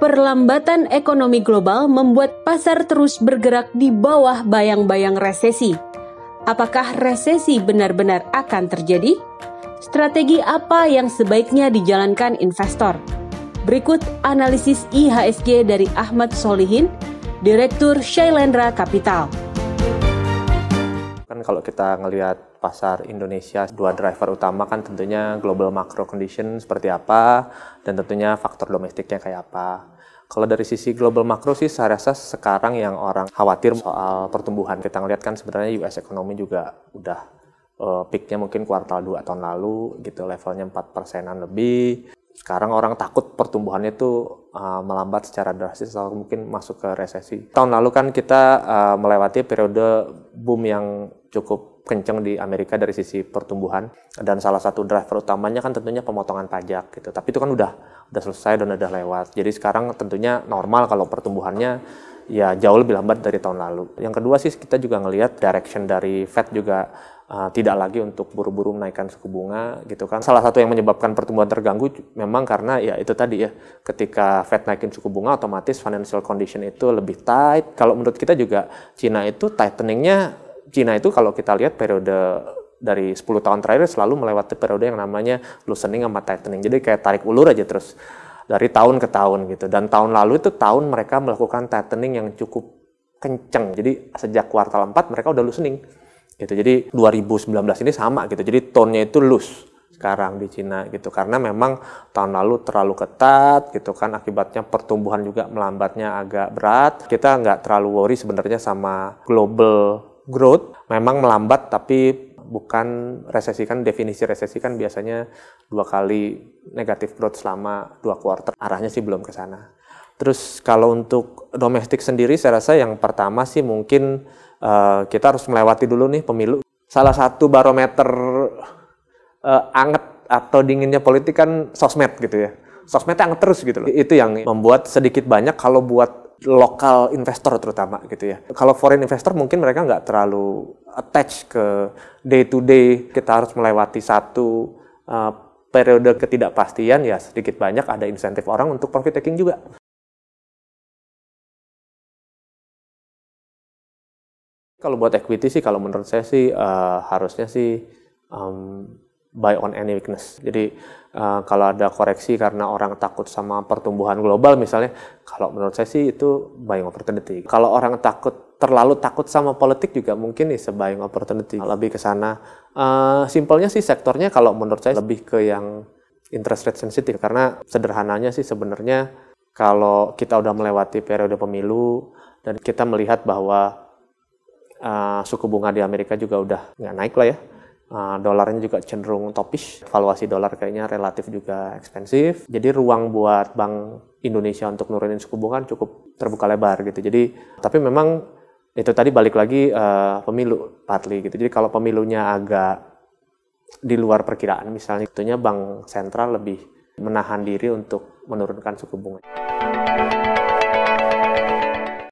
Perlambatan ekonomi global membuat pasar terus bergerak di bawah bayang-bayang resesi. Apakah resesi benar-benar akan terjadi? Strategi apa yang sebaiknya dijalankan investor? Berikut analisis IHSG dari Ahmad Solihin, Direktur Shailendra Capital. Kan kalau kita ngelihat pasar Indonesia, dua driver utama kan tentunya global macro condition seperti apa, dan tentunya faktor domestiknya kayak apa. Kalau dari sisi global makro sih saya rasa sekarang yang orang khawatir soal pertumbuhan. Kita ngelihat kan sebenarnya US ekonomi juga udah peaknya mungkin kuartal 2 tahun lalu gitu, levelnya 4%-an lebih. Sekarang orang takut pertumbuhannya itu melambat secara drastis atau mungkin masuk ke resesi. Tahun lalu kan kita melewati periode boom yang cukup kencang di Amerika dari sisi pertumbuhan, dan salah satu driver utamanya kan tentunya pemotongan pajak gitu. Tapi itu kan udah selesai dan udah lewat. Jadi sekarang tentunya normal kalau pertumbuhannya ya jauh lebih lambat dari tahun lalu. Yang kedua sih kita juga ngelihat direction dari Fed juga tidak lagi untuk buru-buru menaikkan suku bunga gitu kan. Salah satu yang menyebabkan pertumbuhan terganggu memang karena ya itu tadi ya, ketika Fed naikin suku bunga otomatis financial condition itu lebih tight. Kalau menurut kita juga Cina itu tightening-nya, Cina itu kalau kita lihat periode dari 10 tahun terakhir selalu melewati periode yang namanya loosening sama tightening. Jadi kayak tarik ulur aja terus dari tahun ke tahun gitu. Dan tahun lalu itu tahun mereka melakukan tightening yang cukup kenceng. Jadi sejak kuartal 4 mereka udah loosening gitu. Jadi 2019 ini sama gitu. Jadi tone-nya itu loose sekarang di Cina gitu. Karena memang tahun lalu terlalu ketat gitu kan, akibatnya pertumbuhan juga melambatnya agak berat. Kita nggak terlalu worry sebenarnya sama global growth. Memang melambat tapi bukan resesi, kan definisi resesi kan biasanya 2 kali negatif growth selama 2 kuartal. Arahnya sih belum ke sana. Terus kalau untuk domestik sendiri saya rasa yang pertama sih mungkin kita harus melewati dulu nih pemilu. Salah satu barometer anget atau dinginnya politik kan sosmed gitu ya. Sosmednya anget terus gitu loh. Itu yang membuat sedikit banyak kalau buat lokal investor terutama gitu ya. Kalau foreign investor mungkin mereka nggak terlalu attach ke day to day. Kita harus melewati satu periode ketidakpastian, ya sedikit banyak ada insentif orang untuk profit taking juga. Kalau buat equity sih, kalau menurut saya sih harusnya sih buy on any weakness. Jadi kalau ada koreksi karena orang takut sama pertumbuhan global misalnya, kalau menurut saya sih itu buying opportunity. Kalau orang terlalu takut sama politik juga mungkin nih buying opportunity. Lebih ke sana. Simpelnya sih sektornya kalau menurut saya lebih ke yang interest rate sensitive. Karena sederhananya sih sebenarnya kalau kita udah melewati periode pemilu dan kita melihat bahwa suku bunga di Amerika juga udah nggak naik lah ya. Dolarnya juga cenderung topish, valuasi dolar kayaknya relatif juga ekspensif. Jadi ruang buat Bank Indonesia untuk nurunin suku bunga cukup terbuka lebar gitu. Jadi tapi memang itu tadi balik lagi pemilu partly gitu. Jadi kalau pemilunya agak di luar perkiraan misalnya, tentunya bank sentral lebih menahan diri untuk menurunkan suku bunga.